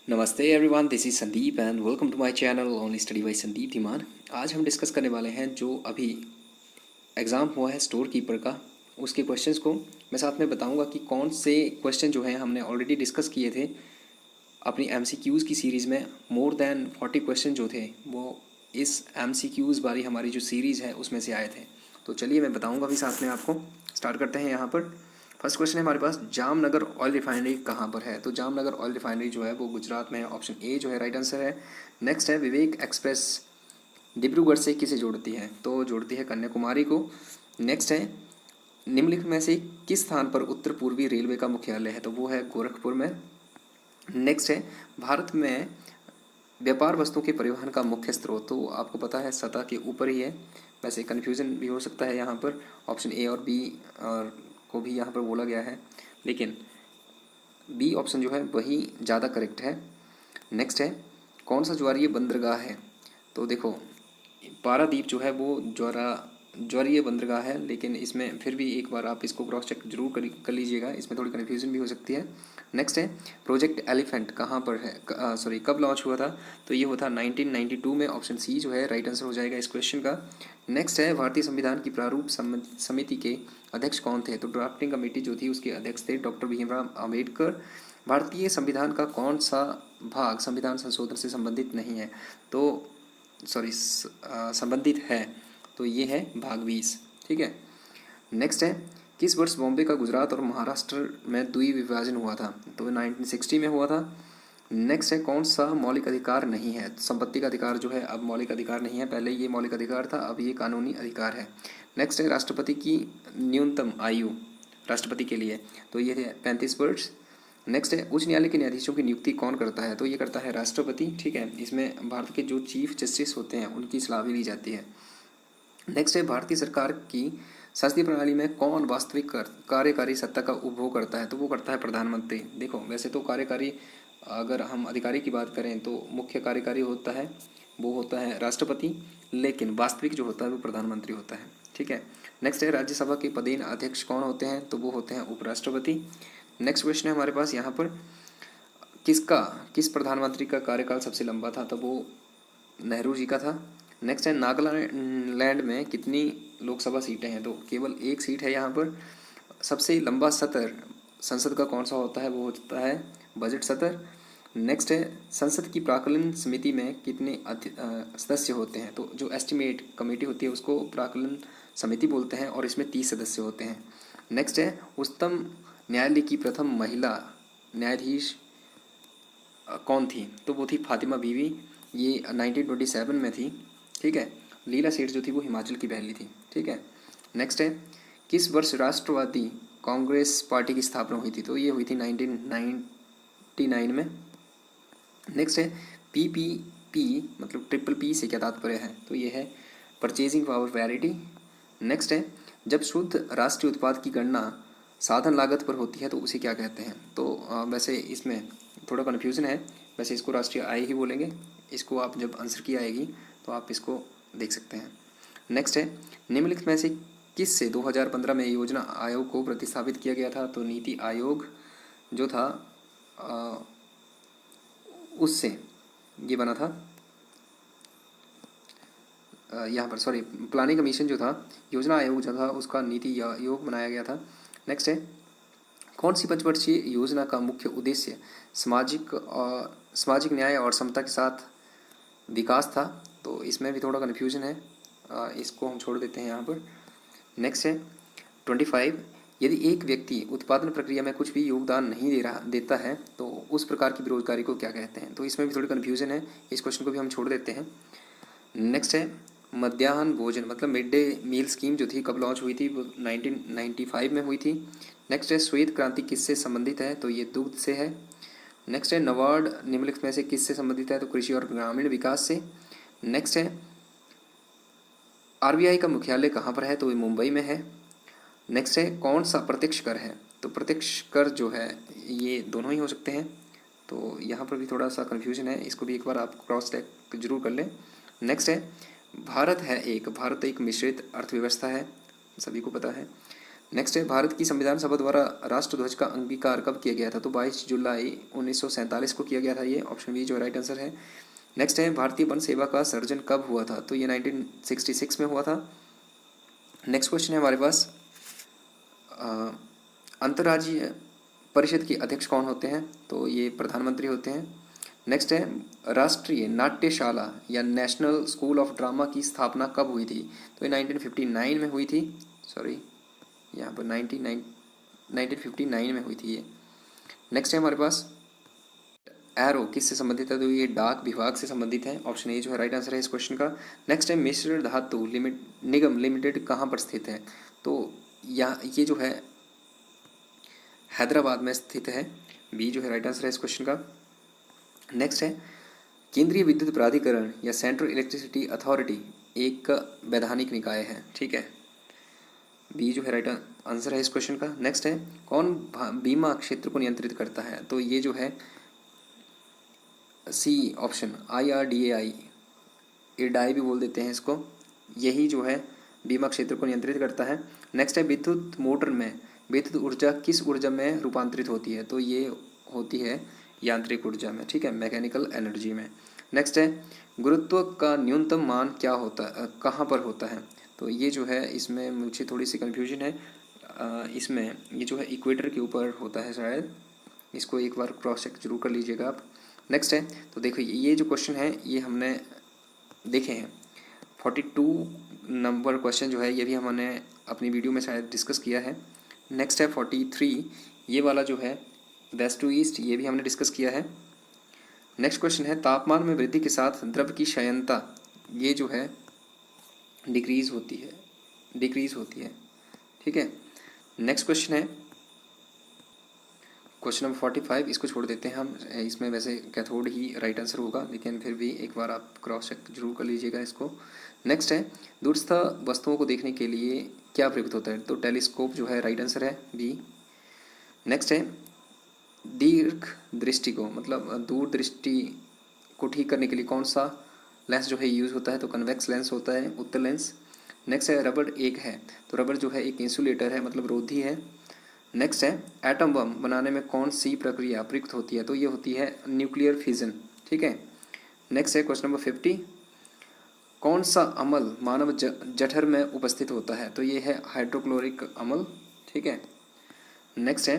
नमस्ते everyone, this is Sandeep and welcome to my channel only study by Sandeep Dhiman. आज हम discuss करने वाले हैं जो अभी एग्ज़ाम हुआ है स्टोर कीपर का, उसके क्वेश्चंस को मैं साथ में बताऊंगा कि कौन से क्वेश्चन जो हैं हमने ऑलरेडी डिस्कस किए थे अपनी एमसीक्यूज़ की सीरीज़ में। मोर देन 40 क्वेश्चन जो थे वो इस एमसीक्यूज़ वाली हमारी जो सीरीज़ है उसमें से आए थे। तो चलिए मैं बताऊँगा भी साथ में आपको। स्टार्ट करते हैं यहाँ पर। फर्स्ट क्वेश्चन है हमारे पास, जामनगर ऑयल रिफाइनरी कहाँ पर है? तो जामनगर ऑयल रिफाइनरी जो है वो गुजरात में है। ऑप्शन ए जो है राइट आंसर है। नेक्स्ट है, विवेक एक्सप्रेस डिब्रूगढ़ से किसे जोड़ती है? तो जोड़ती है कन्याकुमारी को। नेक्स्ट है, निम्नलिखित में से किस स्थान पर उत्तर पूर्वी रेलवे का मुख्यालय है? तो वो है गोरखपुर में। नेक्स्ट है, भारत में व्यापार वस्तुओं के परिवहन का मुख्य स्रोत, तो आपको पता है सतह के ऊपर ही है। वैसे कन्फ्यूज़न भी हो सकता है यहाँ पर, ऑप्शन ए और बी और को भी यहाँ पर बोला गया है, लेकिन बी ऑप्शन जो है वही ज़्यादा करेक्ट है। नेक्स्ट है, कौन सा ज्वारीय बंदरगाह है? तो देखो, पारादीप जो है वो ज्वारीय बंदरगाह है, लेकिन इसमें फिर भी एक बार आप इसको क्रॉस चेक जरूर कर लीजिएगा, इसमें थोड़ी कन्फ्यूजन भी हो सकती है। नेक्स्ट है, प्रोजेक्ट एलिफेंट कहाँ पर है, कब लॉन्च हुआ था? तो ये हुआ था 1992 में। ऑप्शन सी जो है राइट आंसर हो जाएगा इस क्वेश्चन का। नेक्स्ट है, भारतीय संविधान की प्रारूप समिति के अध्यक्ष कौन थे? तो ड्राफ्टिंग कमेटी जो थी उसके अध्यक्ष थे डॉक्टर भीमराव अम्बेडकर। भारतीय संविधान का कौन सा भाग संविधान संशोधन से संबंधित नहीं है? तो संबंधित है, तो ये है भाग 20। ठीक है। नेक्स्ट है, किस वर्ष बॉम्बे का गुजरात और महाराष्ट्र में द्विविभाजन हुआ था? तो 1960 में हुआ था। नेक्स्ट है, कौन सा मौलिक अधिकार नहीं है? संपत्ति का अधिकार जो है अब मौलिक अधिकार नहीं है, पहले ये मौलिक अधिकार था, अब ये कानूनी अधिकार है। नेक्स्ट है, राष्ट्रपति की न्यूनतम आयु राष्ट्रपति के लिए, तो ये है 35 वर्ष। नेक्स्ट है, उच्च न्यायालय के न्यायाधीशों की नियुक्ति कौन करता है? तो ये करता है राष्ट्रपति। ठीक है, इसमें भारत के जो चीफ जस्टिस होते हैं उनकी सलाह भी ली जाती है। नेक्स्ट है, भारतीय सरकार की शासकीय प्रणाली में कौन वास्तविक कार्यकारी सत्ता का उपभोग करता है? तो वो करता है प्रधानमंत्री। देखो, वैसे तो कार्यकारी, अगर हम अधिकारी की बात करें तो मुख्य कार्यकारी होता है वो होता है राष्ट्रपति, लेकिन वास्तविक जो होता है वो प्रधानमंत्री होता है। ठीक है। नेक्स्ट है, राज्यसभा के पदेन अध्यक्ष कौन होते हैं? तो वो होते हैं उपराष्ट्रपति। नेक्स्ट क्वेश्चन है हमारे पास यहाँ पर, किस प्रधानमंत्री का कार्यकाल सबसे लंबा था? तो वो नेहरू जी का था। नेक्स्ट है, नागालैंड में कितनी लोकसभा सीटें हैं? तो केवल एक सीट है यहाँ पर। सबसे लंबा सत्र संसद का कौन सा होता है? वो होता है बजट सत्र। नेक्स्ट है, संसद की प्राक्कलन समिति में कितने सदस्य होते हैं? तो जो एस्टिमेट कमेटी होती है उसको प्राक्कलन समिति बोलते हैं और इसमें 30 सदस्य होते हैं। नेक्स्ट है, उच्चतम न्यायालय की प्रथम महिला न्यायाधीश कौन थी? तो वो थी फातिमा बीवी, ये 1927 में थी। ठीक है। लीला सेठ जो थी वो हिमाचल की पहली थी। ठीक है। नेक्स्ट है, किस वर्ष राष्ट्रवादी कांग्रेस पार्टी की स्थापना हुई थी? तो ये हुई थी 1999 में। नेक्स्ट है, पीपीपी मतलब ट्रिपल पी से क्या तात्पर्य है? तो ये है परचेजिंग पावर पैरिटी। नेक्स्ट है, जब शुद्ध राष्ट्रीय उत्पाद की गणना साधन लागत पर होती है तो उसे क्या कहते हैं? तो वैसे इसमें थोड़ा कन्फ्यूज़न है, वैसे इसको राष्ट्रीय आय ही बोलेंगे। इसको आप जब आंसर की आएगी तो आप इसको देख सकते हैं। नेक्स्ट है, निम्नलिखित में से किस से 2015 में योजना आयोग को प्रतिस्थापित किया गया था? तो नीति आयोग जो था उससे ये बना था, यहाँ पर सॉरी, प्लानिंग कमीशन जो था, योजना आयोग जो था उसका नीति आयोग बनाया गया था। नेक्स्ट है, कौन सी पंचवर्षीय योजना का मुख्य उद्देश्य सामाजिक न्याय और समता के साथ विकास था? तो इसमें भी थोड़ा कन्फ्यूजन है, इसको हम छोड़ देते हैं यहाँ पर। नेक्स्ट है 25, यदि एक व्यक्ति उत्पादन प्रक्रिया में कुछ भी योगदान नहीं देता है तो उस प्रकार की बेरोजगारी को क्या कहते हैं? तो इसमें भी थोड़ी कन्फ्यूजन है, इस क्वेश्चन को भी हम छोड़ देते हैं। नेक्स्ट है, मध्याह्न भोजन मतलब मिड डे मील स्कीम जो थी कब लॉन्च हुई थी? वो 1995 में हुई थी। नेक्स्ट है, श्वेत क्रांति किससे संबंधित है? तो ये दुग्ध से है। नेक्स्ट है, नबार्ड निम्नलिखित में से किससे संबंधित है? तो कृषि और ग्रामीण विकास से। नेक्स्ट है, आरबीआई का मुख्यालय कहाँ पर है? तो ये मुंबई में है। नेक्स्ट है, कौन सा प्रत्यक्ष कर है? तो प्रत्यक्ष कर जो है ये दोनों ही हो सकते हैं, तो यहाँ पर भी थोड़ा सा कन्फ्यूजन है, इसको भी एक बार आप क्रॉस चेक जरूर कर लें। नेक्स्ट है, भारत एक मिश्रित अर्थव्यवस्था है, सभी को पता है। नेक्स्ट है, भारत की संविधान सभा द्वारा राष्ट्रध्वज का अंगीकार कब किया गया था? तो 22 जुलाई 1947 को किया गया था। ये ऑप्शन बी जो राइट आंसर है। नेक्स्ट है, भारतीय वन सेवा का सर्जन कब हुआ था? तो ये 1966 में हुआ था। नेक्स्ट क्वेश्चन है हमारे पास, अंतर्राज्यीय परिषद के अध्यक्ष कौन होते हैं? तो ये प्रधानमंत्री होते हैं। नेक्स्ट है, राष्ट्रीय नाट्यशाला या नेशनल स्कूल ऑफ ड्रामा की स्थापना कब हुई थी? तो ये 1959 में हुई थी। सॉरी, यहाँ पर 1959 में हुई थी ये। नेक्स्ट है हमारे पास, एरो किससे संबंधित है? तो ये डाक विभाग से संबंधित है। ऑप्शन ए जो है राइट आंसर है इस क्वेश्चन का। नेक्स्ट है, मिश्र धातु निगम लिमिटेड कहाँ पर स्थित है? तो ये जो है हैदराबाद में स्थित है। बी जो है राइट आंसर है इस क्वेश्चन का। नेक्स्ट है, केंद्रीय विद्युत प्राधिकरण या सेंट्रल इलेक्ट्रिसिटी अथॉरिटी एक वैधानिक निकाय है। ठीक है, बी जो है राइट आंसर है इस क्वेश्चन का। नेक्स्ट है, कौन बीमा क्षेत्र को नियंत्रित करता है? तो ये जो है सी ऑप्शन IRDAI, IRDAI भी बोल देते हैं इसको, यही जो है बीमा क्षेत्र को नियंत्रित करता है। नेक्स्ट है, विद्युत मोटर में विद्युत ऊर्जा किस ऊर्जा में रूपांतरित होती है? तो ये होती है यांत्रिक ऊर्जा में। ठीक है, मैकेनिकल एनर्जी में। नेक्स्ट है, गुरुत्व का न्यूनतम मान क्या होता कहाँ पर होता है? तो ये जो है इसमें मुझे थोड़ी सी कन्फ्यूजन है। इसमें ये जो है इक्वेटर के ऊपर होता है शायद, इसको एक बार क्रॉस चेक जरूर कर लीजिएगा आप। नेक्स्ट है, तो देखो ये जो क्वेश्चन है ये हमने देखे हैं। 42 नंबर क्वेश्चन जो है ये भी हमने अपनी वीडियो में शायद डिस्कस किया है। नेक्स्ट है 43, ये वाला जो है वेस्ट टू ईस्ट, ये भी हमने डिस्कस किया है। नेक्स्ट क्वेश्चन है, तापमान में वृद्धि के साथ द्रव की क्षयणता ये जो है डिक्रीज होती है। ठीक है, नेक्स्ट क्वेश्चन है क्वेश्चन नंबर 45, इसको छोड़ देते हैं हम। इसमें वैसे कैथोड ही राइट आंसर होगा, लेकिन फिर भी एक बार आप क्रॉस चेक जरूर कर लीजिएगा इसको। नेक्स्ट है, दूरस्थ वस्तुओं को देखने के लिए क्या प्रयुक्त होता है? तो टेलीस्कोप जो है राइट आंसर है, बी। नेक्स्ट है, दीर्घ दृष्टि को मतलब दूर दृष्टि को ठीक करने के लिए कौन सा लेंस जो है यूज़ होता है? तो कन्वेक्स लेंस होता है, उत्तल लेंस। नेक्स्ट है, रबड़ एक है, तो रबड़ जो है एक इंसुलेटर है, मतलब रोधी है। नेक्स्ट है, एटम बम बनाने में कौन सी प्रक्रिया प्रयुक्त होती है? तो ये होती है न्यूक्लियर फिजन। ठीक है, नेक्स्ट है क्वेश्चन नंबर 50, कौन सा अम्ल मानव जठर में उपस्थित होता है? तो ये है हाइड्रोक्लोरिक अम्ल। ठीक है, नेक्स्ट है,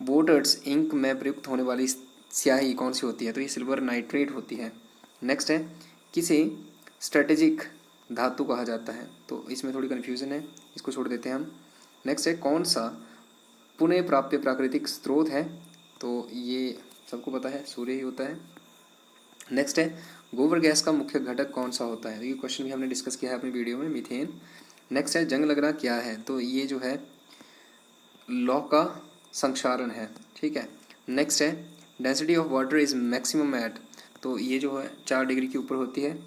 बोटर्स इंक में प्रयुक्त होने वाली स्याही कौन सी होती है? तो ये सिल्वर नाइट्रेट होती है। नेक्स्ट है, किसे स्ट्रेटेजिक धातु कहा जाता है? तो इसमें थोड़ी कन्फ्यूजन है, इसको छोड़ देते हैं हम। नेक्स्ट है, कौन सा पुनः प्राप्य प्राकृतिक स्रोत है? तो ये सबको पता है, सूर्य ही होता है। नेक्स्ट है, गोबर गैस का मुख्य घटक कौन सा होता है? ये क्वेश्चन भी हमने डिस्कस किया है अपनी वीडियो में, मीथेन। नेक्स्ट है, जंग लगना क्या है? तो ये जो है लौ का संक्षारण है। ठीक है, नेक्स्ट है, density of water is maximum at, तो ये जो है 4 डिग्री के ऊपर होती है।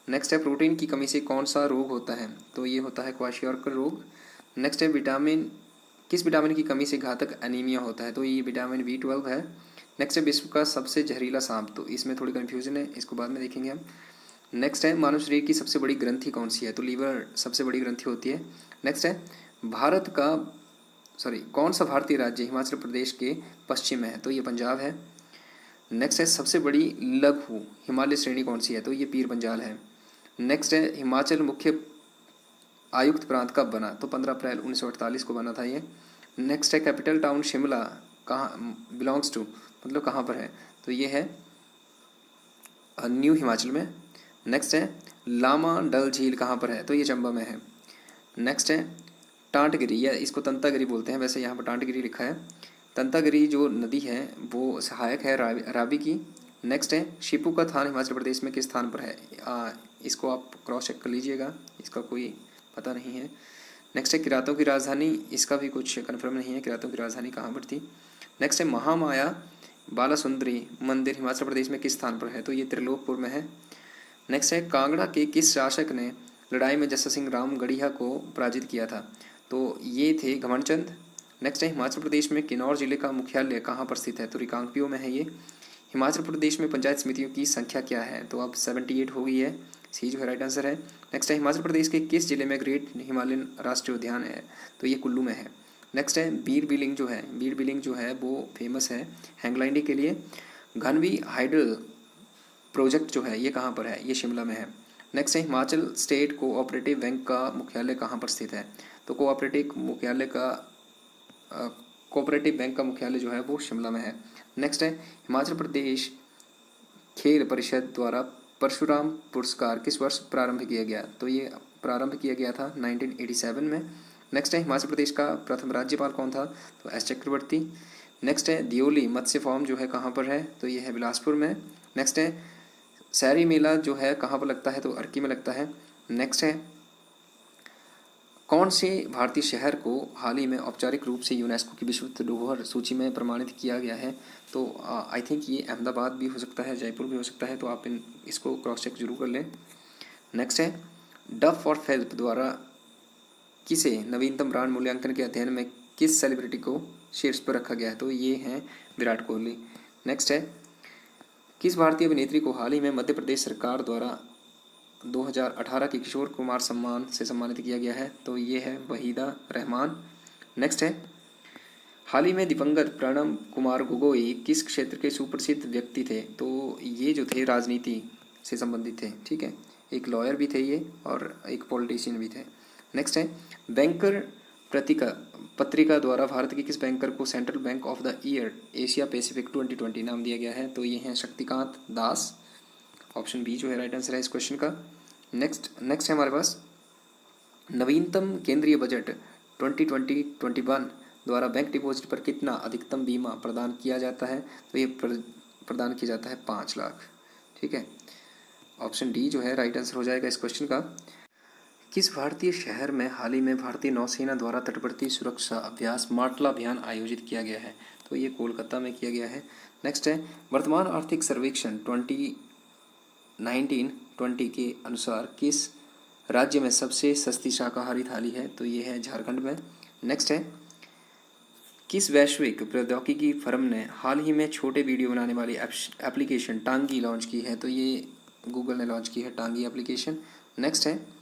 नेक्स्ट है, प्रोटीन की कमी से कौन सा रोग होता है? तो ये होता है क्वाशियोर्कर रोग। नेक्स्ट है, किस विटामिन की कमी से घातक एनीमिया होता है? तो ये विटामिन B12 है। नेक्स्ट है, विश्व का सबसे जहरीला सांप, तो इसमें थोड़ी कन्फ्यूजन है, इसको बाद में देखेंगे हम। नेक्स्ट है, मानव शरीर की सबसे बड़ी ग्रंथि कौन सी है? तो लीवर सबसे बड़ी ग्रंथि होती है। नेक्स्ट है, कौन सा भारतीय राज्य हिमाचल प्रदेश के पश्चिम में है? तो ये पंजाब है। नेक्स्ट है, सबसे बड़ी लघु हिमालय श्रेणी कौन सी है? तो ये पीर पंजाल है। नेक्स्ट है, हिमाचल मुख्य आयुक्त प्रांत कब बना? तो 15 अप्रैल 1948 को बना था ये। नेक्स्ट है, कैपिटल टाउन शिमला कहाँ बिलोंग्स टू, मतलब कहाँ पर है? तो ये है न्यू हिमाचल में। नेक्स्ट है, लामा डल झील कहाँ पर है? तो ये चंबा में है। नेक्स्ट है, टांटगिरी, या इसको तंतागिरी बोलते हैं, वैसे यहाँ पर टांटगिरी लिखा है। तंतागिरी जो नदी है वो सहायक है रावी की। नेक्स्ट है, शिपू का थान हिमाचल प्रदेश में किस स्थान पर है? इसको आप क्रॉस चेक कर लीजिएगा, इसका कोई पता नहीं है। नेक्स्ट है, किरातों की राजधानी, इसका भी कुछ कन्फर्म नहीं है, किरातों की राजधानी कहाँ पर थी। नेक्स्ट है, महामाया बालासुंदरी मंदिर हिमाचल प्रदेश में किस स्थान पर है? तो ये त्रिलोकपुर में है। नेक्स्ट है, कांगड़ा के किस शासक ने लड़ाई में जस्सा सिंह रामगढ़िया को पराजित किया था? तो ये थे घमंडचंद। नेक्स्ट है, हिमाचल प्रदेश में किन्नौर जिले का मुख्यालय कहाँ पर स्थित है? तो रिकांगपिओ में है ये। हिमाचल प्रदेश में पंचायत समितियों की संख्या क्या है? तो अब 78 हो गई है, सी जो है राइट आंसर है। नेक्स्ट है, हिमाचल प्रदेश के किस जिले में ग्रेट हिमालयन राष्ट्रीय उद्यान है? तो ये कुल्लू में है। नेक्स्ट है बीर बिलिंग जो है वो फेमस है हैंगलाइडिंग के लिए। घनवी हाइडल प्रोजेक्ट जो है ये कहाँ पर है, ये शिमला में है। नेक्स्ट है हिमाचल स्टेट कोऑपरेटिव बैंक का मुख्यालय कहाँ पर स्थित है, तो कोऑपरेटिव बैंक का मुख्यालय जो है वो शिमला में है। नेक्स्ट है हिमाचल प्रदेश खेल परिषद द्वारा परशुराम पुरस्कार किस वर्ष प्रारंभ किया गया, तो ये प्रारंभ किया गया था 1987 में। नेक्स्ट है हिमाचल प्रदेश का प्रथम राज्यपाल कौन था, तो एस चक्रवर्ती। नेक्स्ट है दियोली मत्स्य फार्म जो है कहाँ पर है, तो ये है बिलासपुर में। नेक्स्ट है शहरी मेला जो है कहाँ पर लगता है, तो अर्की में लगता है। नेक्स्ट है कौन से भारतीय शहर को हाल ही में औपचारिक रूप से यूनेस्को की विश्व धरोहर सूची में प्रमाणित किया गया है, तो आई थिंक ये अहमदाबाद भी हो सकता है, जयपुर भी हो सकता है, तो आप इसको क्रॉस चेक जरूर कर लें। नेक्स्ट है डफ और फेल्प द्वारा किसे नवीनतम ब्रांड मूल्यांकन के अध्ययन में किस सेलिब्रिटी को शीर्ष पर रखा गया है, तो ये हैं विराट कोहली। नेक्स्ट है किस भारतीय अभिनेत्री को हाल ही में मध्य प्रदेश सरकार द्वारा 2018 के किशोर कुमार सम्मान से सम्मानित किया गया है, तो ये है वहीदा रहमान। नेक्स्ट है हाल ही में दिवंगत प्रणब कुमार गोगोई किस क्षेत्र के सुप्रसिद्ध व्यक्ति थे, तो ये जो थे राजनीति से संबंधित थे, ठीक है, एक लॉयर भी थे ये और एक पॉलिटिशियन भी थे। नेक्स्ट है बैंकर पत्रिका द्वारा भारत के किस बैंकर को central bank of the year Asia Pacific 2020 नाम दिया गया है, तो ये हैं शक्तिकांत दास। ऑप्शन बी जो है राइट आंसर है इस क्वेश्चन का। नेक्स्ट है हमारे पास नवीनतम केंद्रीय बजट 2020-21 द्वारा बैंक डिपॉजिट पर कितना अधिकतम बीमा प्रदान किया जाता है, तो ये प्रदान किया जाता है 5 लाख, ठीक है। ऑप्शन डी जो है राइट आंसर हो जाएगा इस क्वेश्चन का। किस भारतीय शहर में हाल ही में भारतीय नौसेना द्वारा तटवर्ती सुरक्षा अभ्यास मार्टला अभियान आयोजित किया गया है, तो ये कोलकाता में किया गया है। नेक्स्ट है वर्तमान आर्थिक सर्वेक्षण 2019-20 के अनुसार किस राज्य में सबसे सस्ती शाकाहारी थाली है, तो ये है झारखंड में। नेक्स्ट है किस वैश्विक प्रौद्योगिकी फर्म ने हाल ही में छोटे वीडियो बनाने वाली एप्लीकेशन टांगी लॉन्च की है, तो ये गूगल ने लॉन्च की है टांगी एप्लीकेशन। नेक्स्ट है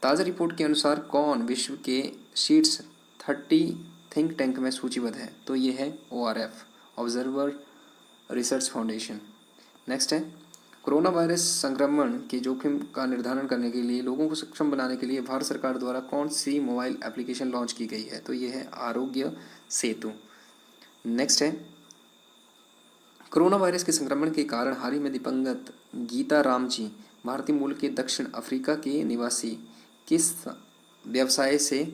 ताज़ा रिपोर्ट के अनुसार कौन विश्व के शीर्ष 30 थिंक टैंक में सूचीबद्ध है, तो ये है ORF observer research foundation. Next है कोरोना वायरस संक्रमण के जोखिम का निर्धारण करने के लिए लोगों को सक्षम बनाने के लिए भारत सरकार द्वारा कौन सी मोबाइल एप्लीकेशन लॉन्च की गई है, तो ये है आरोग्य सेतु। नेक्स्ट है कोरोना वायरस के संक्रमण के कारण हाल ही में दिवंगत गीता राम जी भारतीय मूल के दक्षिण अफ्रीका के निवासी किस व्यवसाय से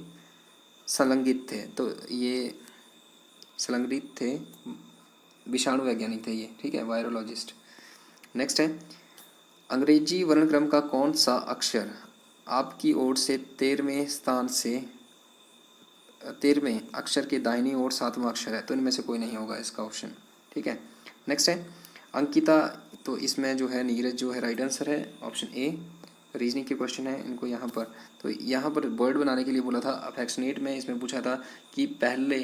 संलग्नित थे, तो ये संलग्नित थे विषाणु वैज्ञानिक थे ये, ठीक है, वायरोलॉजिस्ट। नेक्स्ट है अंग्रेजी वर्णक्रम का कौन सा अक्षर आपकी ओर से 13वें अक्षर के दाहिनी ओर 7वां अक्षर है, तो इनमें से कोई नहीं होगा इसका ऑप्शन, ठीक है। नेक्स्ट है अंकिता, तो इसमें जो है नीरज जो है राइट आंसर है ऑप्शन ए। रीजनिंग के क्वेश्चन है इनको यहाँ पर, तो यहाँ पर वर्ड बनाने के लिए बोला था अफेक्शनेट में, इसमें पूछा था कि पहले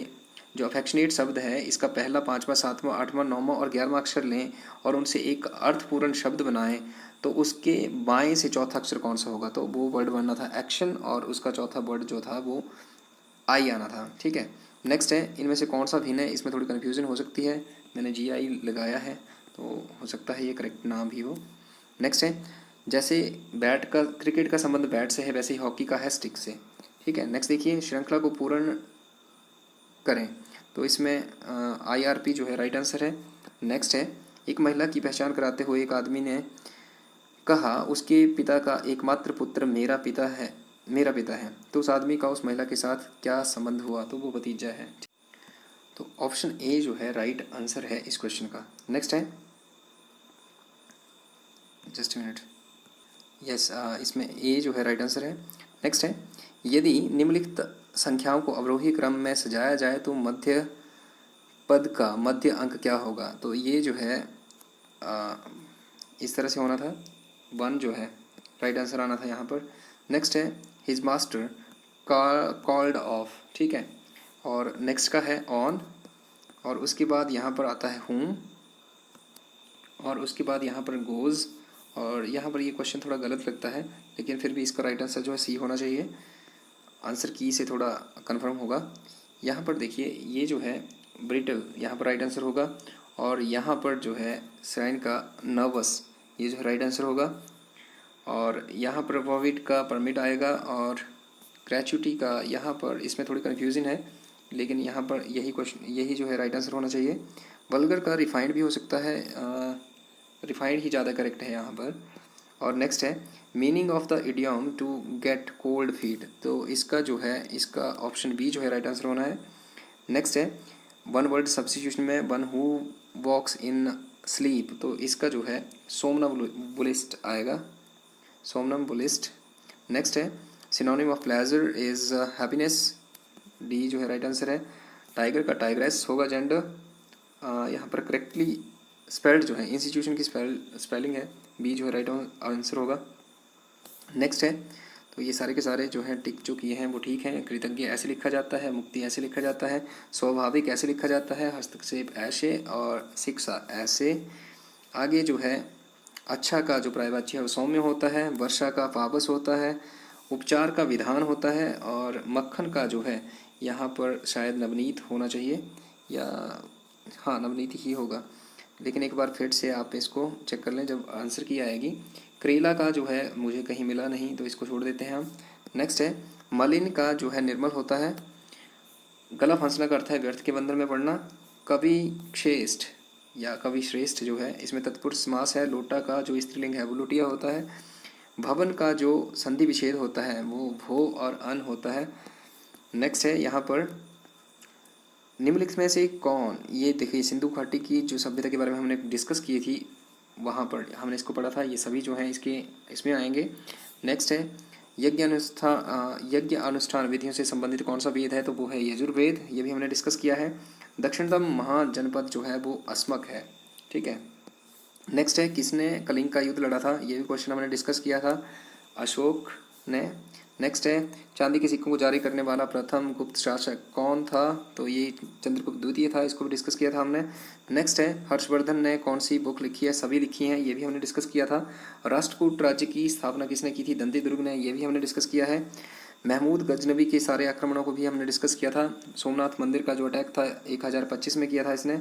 जो अफेक्शनेट शब्द है इसका पहला 5वां 7वां 8वां 9वां और 11वां अक्षर लें और उनसे एक अर्थपूर्ण शब्द बनाएं, तो उसके बाएं से चौथा अक्षर कौन सा होगा, तो वो वर्ड बनना था एक्शन और उसका चौथा वर्ड जो था वो आई आना था, ठीक है। नेक्स्ट है इनमें से कौन सा भिन्न है, इसमें थोड़ी कन्फ्यूजन हो सकती है, मैंने GI लगाया है तो हो सकता है ये करेक्ट नाम भी हो। नेक्स्ट है जैसे क्रिकेट का संबंध बैट से है वैसे ही हॉकी का है स्टिक से, ठीक है। नेक्स्ट देखिए श्रृंखला को पूर्ण करें, तो इसमें IRP जो है राइट आंसर है। नेक्स्ट है एक महिला की पहचान कराते हुए एक आदमी ने कहा उसके पिता का एकमात्र पुत्र मेरा पिता है, तो उस आदमी का उस महिला के साथ क्या संबंध हुआ, तो वो भतीजा है, तो ऑप्शन ए जो है राइट आंसर है इस क्वेश्चन का। नेक्स्ट है जस्ट मिनट, यस इसमें ए जो है राइट आंसर है। नेक्स्ट है यदि निम्नलिखित संख्याओं को अवरोही क्रम में सजाया जाए तो मध्य पद का मध्य अंक क्या होगा, तो ये जो है इस तरह से होना था, 1 जो है राइट आंसर आना था यहाँ पर। नेक्स्ट है हिज मास्टर कॉल्ड ऑफ, ठीक है, और नेक्स्ट का है ऑन, और उसके बाद यहाँ पर आता है हुम, और उसके बाद यहाँ पर गोज़, और यहाँ पर ये क्वेश्चन थोड़ा गलत लगता है लेकिन फिर भी इसका राइट आंसर जो है सी होना चाहिए, आंसर की से थोड़ा कंफर्म होगा। यहाँ पर देखिए ये जो है ब्रिटल, यहाँ पर राइट आंसर होगा। और यहाँ पर जो है साइन का नर्वस, ये जो है राइट आंसर होगा। और यहाँ पर प्रॉफिट का परमिट आएगा, और ग्रेचुटी का यहाँ पर इसमें थोड़ी कन्फ्यूजन है, लेकिन यहाँ पर यही क्वेश्चन, यही जो है राइट आंसर होना चाहिए। वल्गर का रिफाइंड भी हो सकता है, रिफाइंड ही ज़्यादा करेक्ट है यहाँ पर। और नेक्स्ट है meaning of the idiom to get cold feet, तो इसका जो है इसका ऑप्शन बी जो है राइट आंसर होना है। नेक्स्ट है वन वर्ड सब्स्टिट्यूशन में one who walks in sleep, तो इसका जो है सोमनम्बुलिस्ट आएगा, सोमनम्बुलिस्ट। नेक्स्ट है synonym of pleasure is happiness, D जो है राइट आंसर है। टाइगर का टाइग्रेस होगा जेंडर, यहाँ पर करेक्टली स्पेल्ड जो है इंस्टीट्यूशन की स्पेलिंग है, बी जो है राइट आंसर होगा। नेक्स्ट है तो ये सारे के सारे जो हैं टिक जो किए हैं वो ठीक हैं। कृतज्ञ ऐसे लिखा जाता है, मुक्ति ऐसे लिखा जाता है, स्वाभाविक ऐसे लिखा जाता है, हस्तक्षेप ऐसे, और शिक्षा ऐसे। आगे जो है अच्छा का जो पर्यायवाची है वो सौम्य होता है, वर्षा का पावस होता है, उपचार का विधान होता है, और मक्खन का जो है यहाँ पर शायद नवनीत होना चाहिए, या हाँ नवनीत ही होगा, लेकिन एक बार फिर से आप इसको चेक कर लें जब आंसर की आएगी। करेला का जो है मुझे कहीं मिला नहीं, तो इसको छोड़ देते हैं हम। नेक्स्ट है मलिन का जो है निर्मल होता है, गला फंसना का अर्थ है व्यर्थ के बंधन में पड़ना। कवि श्रेष्ठ या कवि श्रेष्ठ जो है इसमें तत्पुरुष समास है। लोटा का जो स्त्रीलिंग है वो लोटिया होता है। भवन का जो संधि विच्छेद होता है वो भो और अन होता है। नेक्स्ट है यहाँ पर निम्नलिखित में से कौन, ये देखिए सिंधु घाटी की जो सभ्यता के बारे में हमने डिस्कस की थी, वहाँ पर हमने इसको पढ़ा था, ये सभी जो हैं इसके इसमें आएंगे। नेक्स्ट है यज्ञ अनुष्ठान विधियों से संबंधित कौन सा वेद है, तो वो है यजुर्वेद, ये भी हमने डिस्कस किया है। दक्षिणतम महाजनपद जो है वो अस्मक है, ठीक है। नेक्स्ट है किसने कलिंग का युद्ध लड़ा था, ये भी क्वेश्चन हमने डिस्कस किया था, अशोक ने। नेक्स्ट है चांदी के सिक्कों को जारी करने वाला प्रथम गुप्त शासक कौन था, तो ये चंद्रगुप्त द्वितीय था, इसको भी डिस्कस किया था हमने। नेक्स्ट है हर्षवर्धन ने कौन सी बुक लिखी है, सभी लिखी हैं, ये भी हमने डिस्कस किया था। राष्ट्रकूट राज्य की स्थापना किसने की थी, दंती दुर्ग ने, ये भी हमने डिस्कस किया है। महमूद गजनबी के सारे आक्रमणों को भी हमने डिस्कस किया था। सोमनाथ मंदिर का जो अटैक था 1025 में किया था इसने।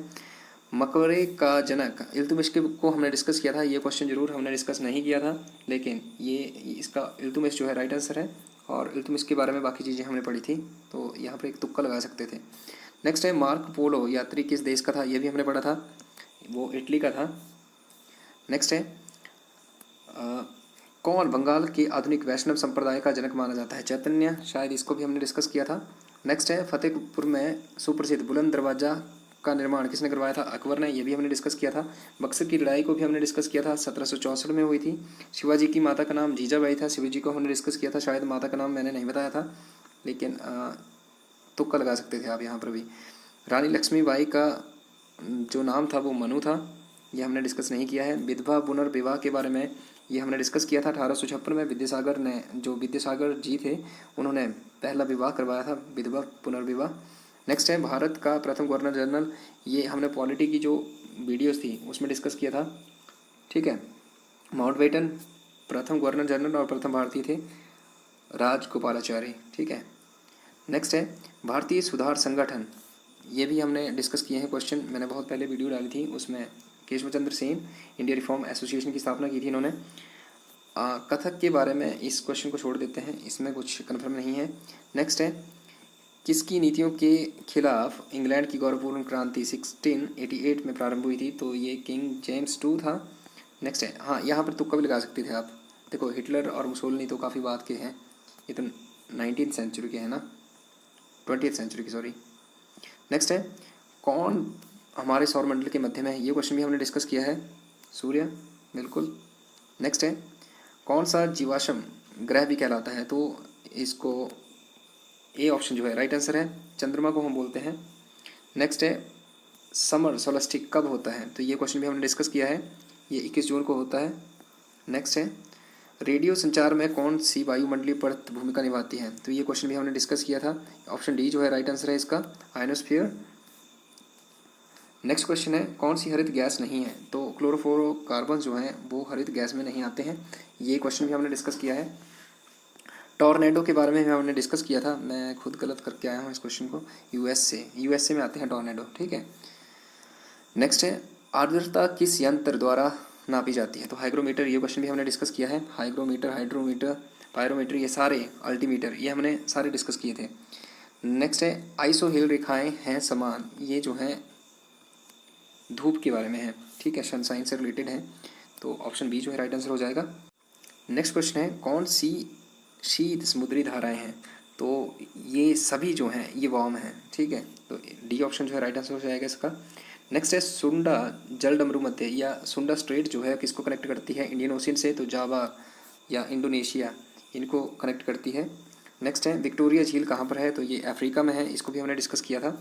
मकबरे का जनक इल्तुमिश को हमने डिस्कस किया था, ये क्वेश्चन जरूर हमने डिस्कस नहीं किया था, लेकिन ये इसका इल्तुमिश जो है राइट आंसर है। और इल्तुमिश के बारे में बाकी चीज़ें हमने पढ़ी थी, तो यहाँ पर एक तुक्का लगा सकते थे। नेक्स्ट है मार्क पोलो यात्री किस देश का था, ये भी हमने पढ़ा था, वो इटली का था। नेक्स्ट है कौन बंगाल के आधुनिक वैष्णव संप्रदाय का जनक माना जाता है, चैतन्य, शायद इसको भी हमने डिस्कस किया था। नेक्स्ट है फतेहपुर में सुप्रसिद्ध बुलंद दरवाजा का निर्माण किसने करवाया था, अकबर ने, ये भी हमने डिस्कस किया था। बक्सर की लड़ाई को भी हमने डिस्कस किया था, 1764 में हुई थी। शिवाजी की माता का नाम जीजाबाई था, शिवाजी को हमने डिस्कस किया था, शायद माता का नाम मैंने नहीं बताया था, लेकिन तुक्का लगा सकते थे आप यहाँ पर भी। रानी लक्ष्मीबाई का जो नाम था वो मनु था, ये हमने डिस्कस नहीं किया है। विधवा पुनर्विवाह के बारे में ये हमने डिस्कस किया था 1856 में, विद्यासागर ने, जो विद्यासागर जी थे उन्होंने पहला विवाह करवाया था, विधवा पुनर्विवाह। नेक्स्ट है भारत का प्रथम गवर्नर जनरल, ये हमने पॉलिटी की जो वीडियोस थी उसमें डिस्कस किया था, ठीक है। माउंटबेटन प्रथम गवर्नर जनरल और प्रथम भारतीय थे, राजगोपालाचारी, ठीक है। नेक्स्ट है भारतीय सुधार संगठन, ये भी हमने डिस्कस किए हैं क्वेश्चन, मैंने बहुत पहले वीडियो डाली थी, उसमें Keshav Chandra Sen India reform association की स्थापना की थी इन्होंने। कथक के बारे में इस क्वेश्चन को छोड़ देते हैं, इसमें कुछ कन्फर्म नहीं है। नेक्स्ट है किसकी नीतियों के खिलाफ इंग्लैंड की गौरवपूर्ण क्रांति 1688 में प्रारंभ हुई थी, तो ये किंग जेम्स II था। नेक्स्ट है हाँ यहाँ पर तुक्का भी लगा सकते थे आप, देखो हिटलर और मुसोलिनी तो काफ़ी बात के हैं, ये तो 19th सेंचुरी के हैं ना, 20th सेंचुरी की, सॉरी। नेक्स्ट है कौन हमारे सौर मंडल के मध्य में है, ये क्वेश्चन भी हमने डिस्कस किया है, सूर्य, बिल्कुल। नेक्स्ट है कौन सा जीवाश्म ग्रह भी कहलाता है, तो इसको ए ऑप्शन जो है राइट आंसर है, चंद्रमा को हम बोलते हैं। नेक्स्ट है समर सोलस्टिक कब होता है, तो ये क्वेश्चन भी हमने डिस्कस किया है, ये 21 जून को होता है। नेक्स्ट है रेडियो संचार में कौन सी वायुमंडलीय परत भूमिका निभाती है, तो ये क्वेश्चन भी हमने डिस्कस किया था, ऑप्शन डी जो है राइट आंसर है इसका, आयनोस्फीयर। नेक्स्ट क्वेश्चन है कौन सी हरित गैस नहीं है, तो क्लोरोफ्लोरोकार्बन जो हैं वो हरित गैस में नहीं आते हैं, ये क्वेश्चन भी हमने डिस्कस किया है। टॉर्नेडो के बारे में हमने डिस्कस किया था, मैं खुद गलत करके आया हूँ इस क्वेश्चन को। यूएसए में आते हैं टॉर्नेडो, ठीक है। नेक्स्ट है आर्द्रता किस यंत्र द्वारा नापी जाती है? तो हाइग्रोमीटर, ये क्वेश्चन भी हमने डिस्कस किया है। हाइग्रोमीटर, हाइड्रोमीटर, पायरोमीटर, ये सारे, अल्टीमीटर, ये हमने सारे डिस्कस किए थे। नेक्स्ट है आइसोहेल रेखाएं हैं समान, ये जो है धूप के बारे में है, ठीक है, सनसाइन से रिलेटेड है, तो ऑप्शन बी जो है राइट आंसर हो जाएगा। नेक्स्ट क्वेश्चन है कौन सी शीत समुद्री धाराएं हैं? तो ये सभी जो हैं ये वार्म हैं, ठीक है, तो डी ऑप्शन जो है राइट आंसर हो जाएगा इसका। नेक्स्ट है सुंडा जलडमरू मध्य या सुंडा स्ट्रेट जो है किसको कनेक्ट करती है इंडियन ओशियन से? तो जावा या इंडोनेशिया, इनको कनेक्ट करती है। नेक्स्ट है विक्टोरिया झील कहाँ पर है? तो ये अफ्रीका में है, इसको भी हमने डिस्कस किया था।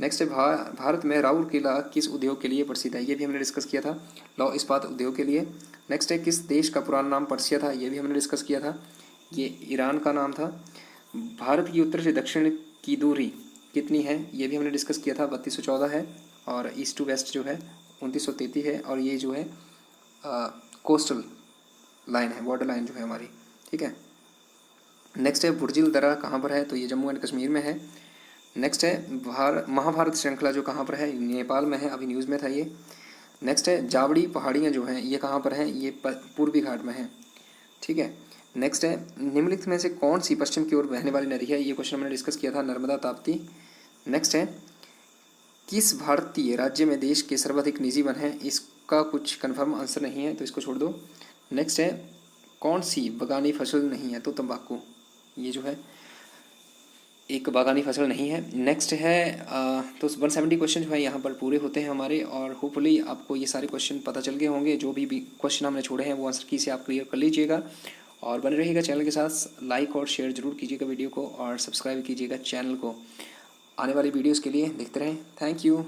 नेक्स्ट है भारत में राउरकेला किस उद्योग के लिए प्रसिद्ध है? ये भी हमने डिस्कस किया था, लौह इस्पात उद्योग के लिए। नेक्स्ट है किस देश का पुराना नाम पर्सिया था? ये भी हमने डिस्कस किया था, ये ईरान का नाम था। भारत की उत्तर से दक्षिण की दूरी कितनी है? ये भी हमने डिस्कस किया था, 3214 है, और ईस्ट टू वेस्ट जो है 2933 है, और ये जो है कोस्टल लाइन है, बॉर्डर लाइन जो है हमारी, ठीक है। नेक्स्ट है बुर्जिल दर्रा कहाँ पर है? तो ये जम्मू एंड कश्मीर में है। नेक्स्ट है महाभारत श्रृंखला जो कहाँ पर है? नेपाल में है, अभी न्यूज़ में था ये। नेक्स्ट है जावड़ी पहाड़ियाँ जो हैं ये कहाँ पर हैं? ये पूर्वी घाट में है, ठीक है। नेक्स्ट है निम्नलिखित में से कौन सी पश्चिम की ओर बहने वाली नदी है? ये क्वेश्चन हमने डिस्कस किया था, नर्मदा ताप्ती। नेक्स्ट है किस भारतीय राज्य में देश के सर्वाधिक निजी वन है? इसका कुछ कन्फर्म आंसर नहीं है, तो इसको छोड़ दो। नेक्स्ट है कौन सी बागानी फसल नहीं है? तो तंबाकू, ये जो है एक बागानी फसल नहीं है। नेक्स्ट है तो 170 क्वेश्चन जो है यहाँ पर पूरे होते हैं हमारे, और होपफुली आपको ये सारे क्वेश्चन पता चल गए होंगे। जो भी क्वेश्चन हमने छोड़े हैं वो आंसर की से आप क्लियर कर लीजिएगा, और बने रहिएगा चैनल के साथ। लाइक और शेयर जरूर कीजिएगा वीडियो को, और सब्सक्राइब कीजिएगा चैनल को आने वाली वीडियोज़ के लिए। देखते रहें, थैंक यू।